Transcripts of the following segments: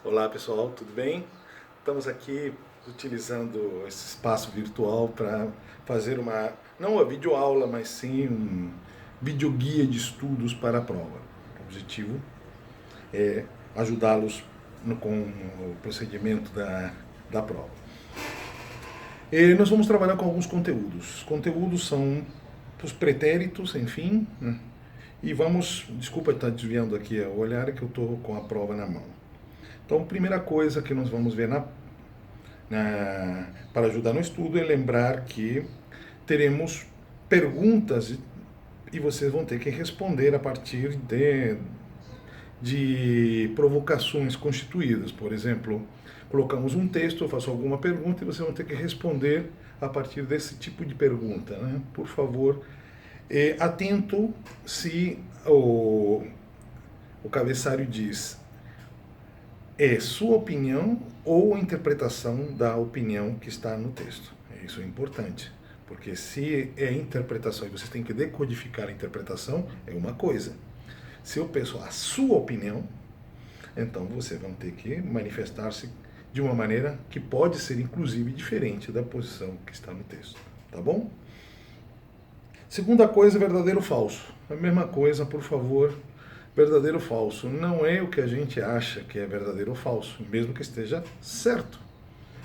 Olá pessoal, tudo bem? Estamos aqui utilizando esse espaço virtual para fazer não uma videoaula, mas sim um videoguia de estudos para a prova. O objetivo é ajudá-los com o procedimento da prova. E nós vamos trabalhar com alguns conteúdos. Os conteúdos são os pretéritos, enfim, né? E desculpa estar desviando aqui o olhar, é que eu estou com a prova na mão. Então, a primeira coisa que nós vamos ver para ajudar no estudo é lembrar que teremos perguntas e vocês vão ter que responder a partir de provocações constituídas. Por exemplo, colocamos um texto, eu faço alguma pergunta e vocês vão ter que responder a partir desse tipo de pergunta, né? Por favor, atento se o cabeçalho diz é sua opinião ou interpretação da opinião que está no texto. Isso é importante, porque se é interpretação e você tem que decodificar a interpretação, é uma coisa. Se eu peço a sua opinião, então você vai ter que manifestar-se de uma maneira que pode ser inclusive diferente da posição que está no texto, tá bom? Segunda coisa, verdadeiro ou falso. A mesma coisa, por favor. Verdadeiro ou falso não é o que a gente acha que é verdadeiro ou falso, mesmo que esteja certo.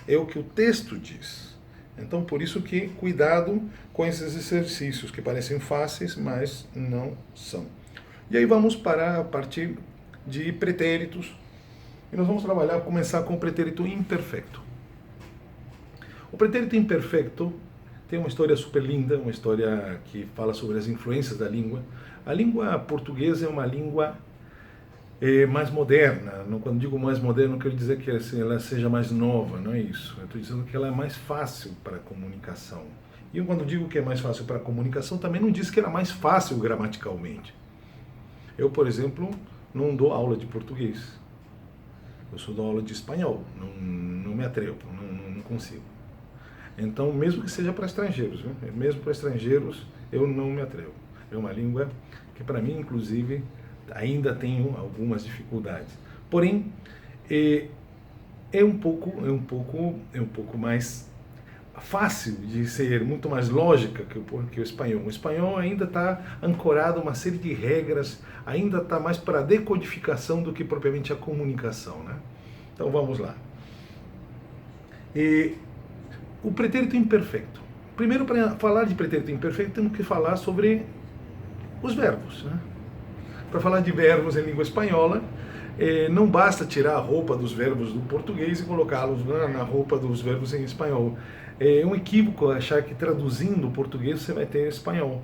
É o que o texto diz. Então, por isso que cuidado com esses exercícios que parecem fáceis, mas não são. E aí vamos para a partir de pretéritos. E nós vamos começar com o pretérito imperfeito. O pretérito imperfeito tem uma história super linda, uma história que fala sobre as influências da língua. A língua portuguesa é uma língua mais moderna. Quando digo mais moderna, não quero dizer que ela seja mais nova, não é isso. Eu estou dizendo que ela é mais fácil para a comunicação. E eu, quando digo que é mais fácil para a comunicação, também não diz que ela é mais fácil gramaticalmente. Eu, por exemplo, não dou aula de português. Eu só dou aula de espanhol. Não me atrevo, não consigo. Então, mesmo que seja para estrangeiros, mesmo para estrangeiros, eu não me atrevo. É uma língua que, para mim, inclusive, ainda tenho algumas dificuldades. Porém, é um pouco mais fácil de ser, muito mais lógica que o espanhol. O espanhol ainda está ancorado a uma série de regras, ainda está mais para a decodificação do que propriamente a comunicação, né? Então, vamos lá. O pretérito imperfeito. Primeiro, para falar de pretérito imperfeito, temos que falar sobre os verbos, né? Para falar de verbos em língua espanhola, não basta tirar a roupa dos verbos do português e colocá-los na roupa dos verbos em espanhol. É um equívoco achar que traduzindo o português você vai ter espanhol.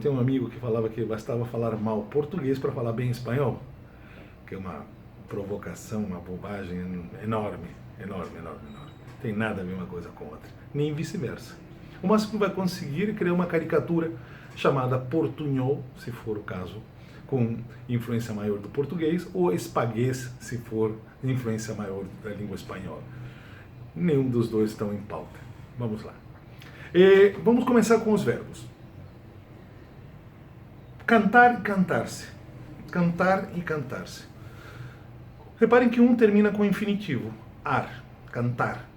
Tem um amigo que falava que bastava falar mal português para falar bem espanhol, que é uma provocação, uma bobagem enorme. Tem nada a ver uma coisa com outra, nem vice-versa. O máximo que vai conseguir é criar uma caricatura chamada portunhol, se for o caso, com influência maior do português, ou espaguês, se for influência maior da língua espanhola. Nenhum dos dois estão em pauta. Vamos lá. Vamos começar com os verbos. Cantar e cantar-se. Cantar e cantar-se. Reparem que um termina com infinitivo. Ar, cantar.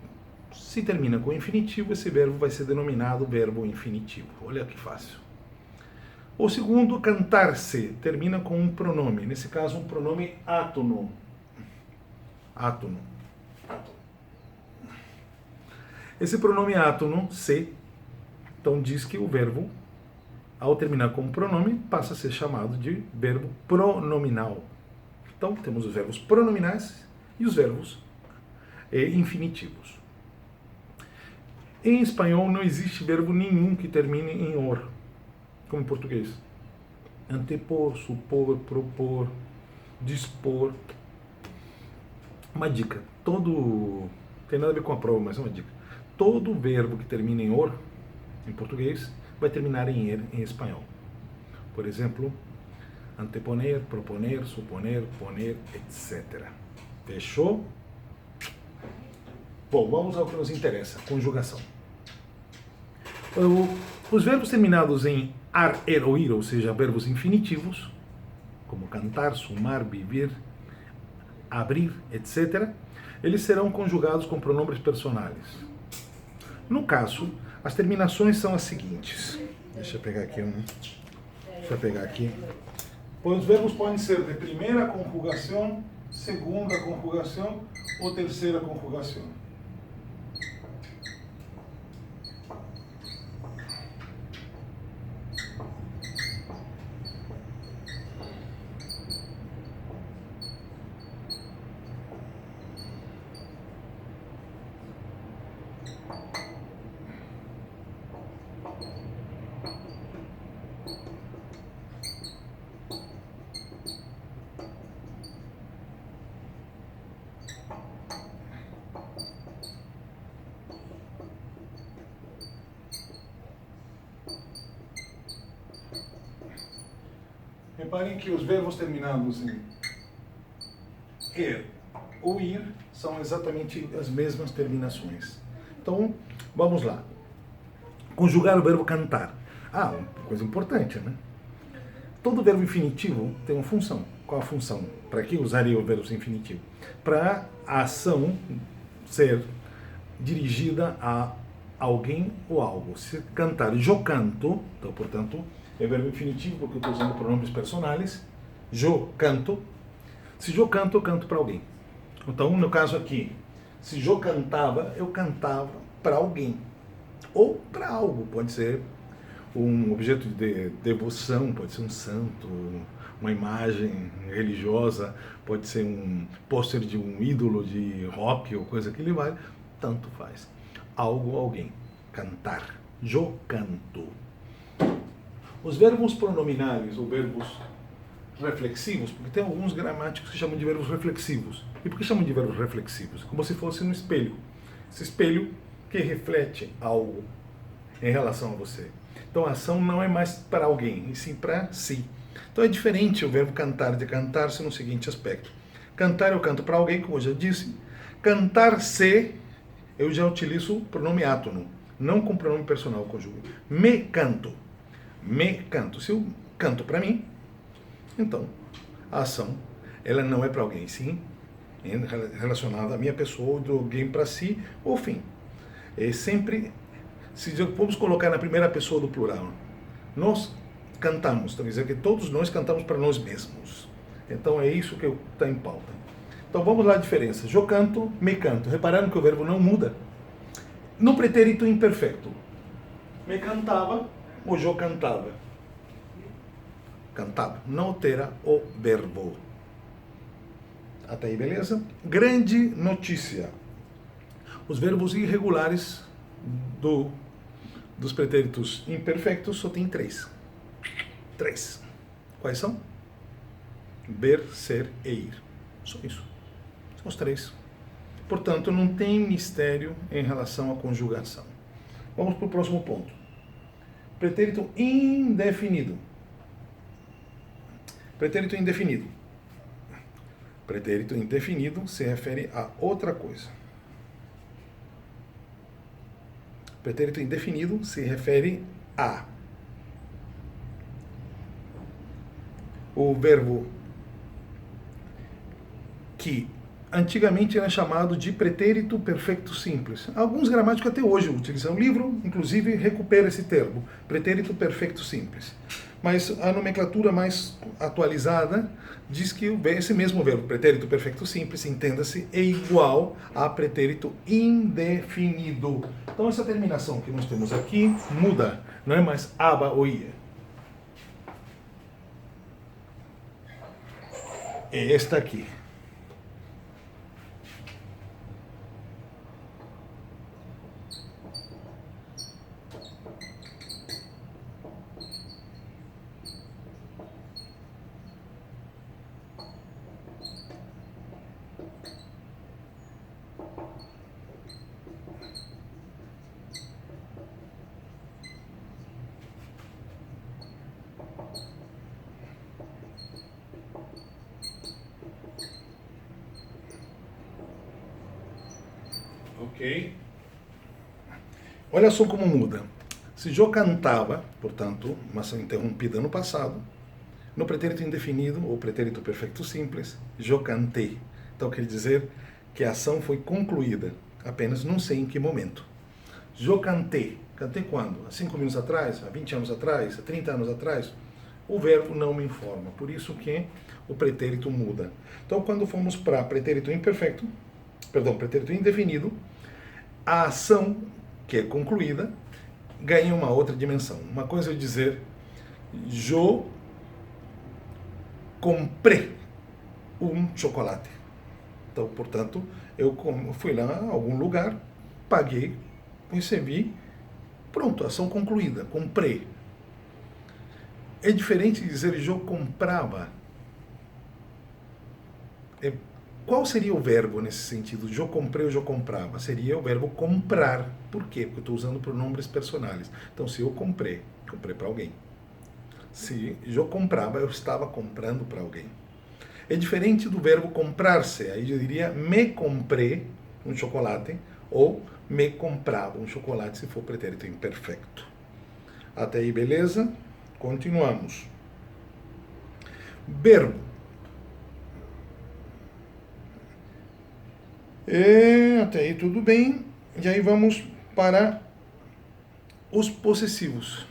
Se termina com infinitivo, esse verbo vai ser denominado verbo infinitivo. Olha que fácil. O segundo, cantar-se, termina com um pronome. Nesse caso, um pronome átono. Átono. Esse pronome átono, se, então diz que o verbo, ao terminar com um pronome, passa a ser chamado de verbo pronominal. Então, temos os verbos pronominais e os verbos infinitivos. Em espanhol não existe verbo nenhum que termine em or, como em português. Antepor, supor, propor, dispor. Uma dica, tem nada a ver com a prova, mas é uma dica. Todo verbo que termina em or, em português, vai terminar em er em espanhol. Por exemplo, anteponer, proponer, suponer, poner, etc. Fechou? Bom, vamos ao que nos interessa, conjugação. Os verbos terminados em ar, er ou ir, ou seja, verbos infinitivos, como cantar, sumar, viver, abrir, etc., eles serão conjugados com pronomes personais. No caso, as terminações são as seguintes. Deixa eu pegar aqui Os verbos podem ser de primeira conjugação, segunda conjugação ou terceira conjugação. Reparem que os verbos terminados em er ou ir são exatamente as mesmas terminações. Então, vamos lá. Conjugar o verbo cantar. Uma coisa importante, né? Todo verbo infinitivo tem uma função. Qual a função? Para que usaria o verbo infinitivo? Para a ação ser dirigida a alguém ou algo. Se cantar, eu canto, então, portanto, é verbo infinitivo porque eu estou usando pronomes personais. Eu canto. Se eu canto para alguém. Então, no caso aqui, se eu cantava para alguém. Ou para algo. Pode ser um objeto de devoção, pode ser um santo, uma imagem religiosa, pode ser um pôster de um ídolo de rock ou coisa que lhe vale. Tanto faz. Algo, alguém. Cantar. Eu canto. Os verbos pronominais ou verbos reflexivos, porque tem alguns gramáticos que chamam de verbos reflexivos. E por que chamam de verbos reflexivos? Como se fosse um espelho. Esse espelho que reflete algo em relação a você. Então a ação não é mais para alguém, e sim para si. Então é diferente o verbo cantar de cantar-se no seguinte aspecto. Cantar eu canto para alguém, como eu já disse. Cantar-se, eu já utilizo o pronome átono, não com pronome personal conjugo. Me canto. Me canto. Se eu canto para mim, então a ação ela não é para alguém, sim relacionada à minha pessoa, ou de alguém para si, ou fim. É sempre, se vamos colocar na primeira pessoa do plural, nós cantamos, então quer dizer que todos nós cantamos para nós mesmos. Então é isso que está em pauta. Então vamos lá a diferença. Eu canto, me canto. Repararam que o verbo não muda? No pretérito imperfeito, me cantava ou eu cantava. Cantava. Não altera o verbo. Até aí, beleza? Grande notícia. Os verbos irregulares dos pretéritos imperfeitos só tem 3. 3. Quais são? Ver, ser e ir. Só isso. São os 3. Portanto, não tem mistério em relação à conjugação. Vamos para o próximo ponto. Pretérito indefinido. Pretérito indefinido. Pretérito indefinido se refere a outra coisa. Pretérito indefinido se refere a o verbo que antigamente era chamado de pretérito perfeito simples. Alguns gramáticos até hoje utilizam. O livro, inclusive, recupera esse termo, pretérito perfeito simples. Mas a nomenclatura mais atualizada diz que esse mesmo verbo, pretérito perfeito simples, entenda-se, é igual a pretérito indefinido. Então essa terminação que nós temos aqui muda, não é mais aba ou ia. É esta aqui. Ok? Olha só como muda. Se eu cantava, portanto, uma ação interrompida no passado, no pretérito indefinido, ou pretérito perfeito simples, eu cantei. Então quer dizer que a ação foi concluída, apenas não sei em que momento. Je cantei. Cantei quando? Há 5 minutos atrás? Há 20 anos atrás? Há 30 anos atrás? O verbo não me informa, por isso que o pretérito muda. Então, quando formos para pretérito imperfeito, pretérito indefinido, a ação que é concluída ganha uma outra dimensão. Uma coisa é dizer, eu comprei um chocolate. Então, portanto, eu fui lá a algum lugar, paguei, recebi, pronto, ação concluída, comprei. É diferente de dizer eu comprava. Qual seria o verbo nesse sentido? Eu comprei ou eu comprava? Seria o verbo comprar. Por quê? Porque eu estou usando pronombres personais. Então, se eu comprei para alguém. Se eu comprava, eu estava comprando para alguém. É diferente do verbo comprar-se. Aí eu diria me comprei um chocolate ou me comprava um chocolate se for pretérito imperfeito. Até aí, beleza? Continuamos. Verbo. Até aí tudo bem. E aí vamos para os possessivos.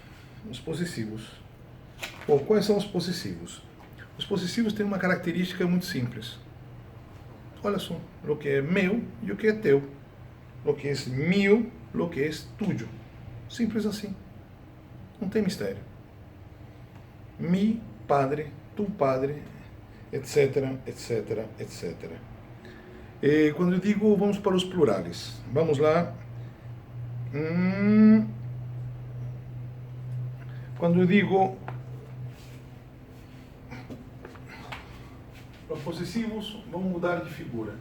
Os possessivos. Bom, quais são os possessivos? Os possessivos têm uma característica muito simples. Olha só, o que é meu e o que é teu. O que é meu, o que é tuyo. Simples assim. Não tem mistério. Mi padre, tu padre, etc, etc, etc. E quando eu digo, vamos para os plurais. Vamos lá. Quando eu digo os possessivos vão mudar de figura.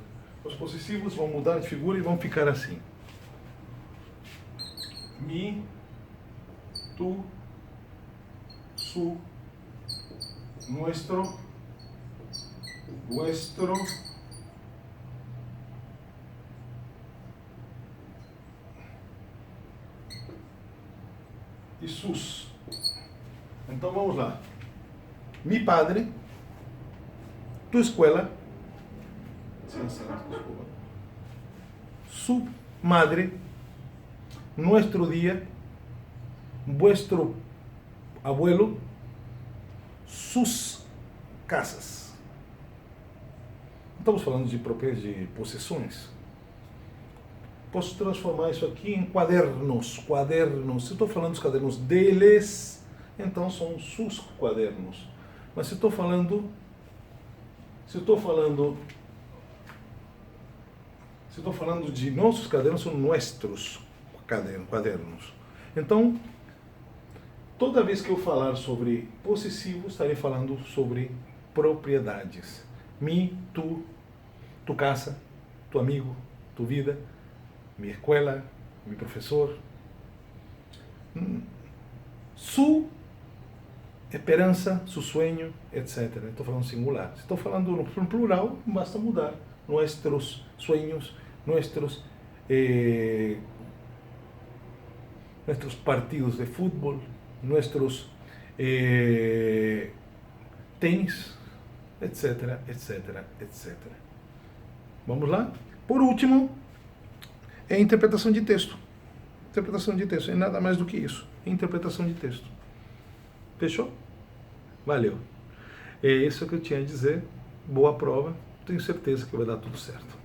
Os possessivos vão mudar de figura e vão ficar assim. Mi, tu, su, nuestro, vuestro, e sus. Então vamos lá. Mi padre, tu escuela, su madre, nuestro día, vuestro abuelo, sus casas. Estamos falando de possessões. Posso transformar isso aqui em quadernos. Se estou falando dos cadernos deles, então são sus quadernos. Mas se estou falando de nossos cadernos, são nossos cadernos. Então, toda vez que eu falar sobre possessivo, estarei falando sobre propriedades. Mi, tu casa, tu amigo, tu vida, minha escola, meu professor. Su esperança, su sueño, etc. Estou falando singular. Se estou falando no plural, basta mudar. Nuestros sueños, nuestros partidos de fútbol, nuestros tênis, etc, etc, etc. Vamos lá? Por último, é a interpretação de texto. Interpretação de texto é nada mais do que isso. Interpretação de texto. Fechou? Valeu. É isso que eu tinha a dizer. Boa prova. Tenho certeza que vai dar tudo certo.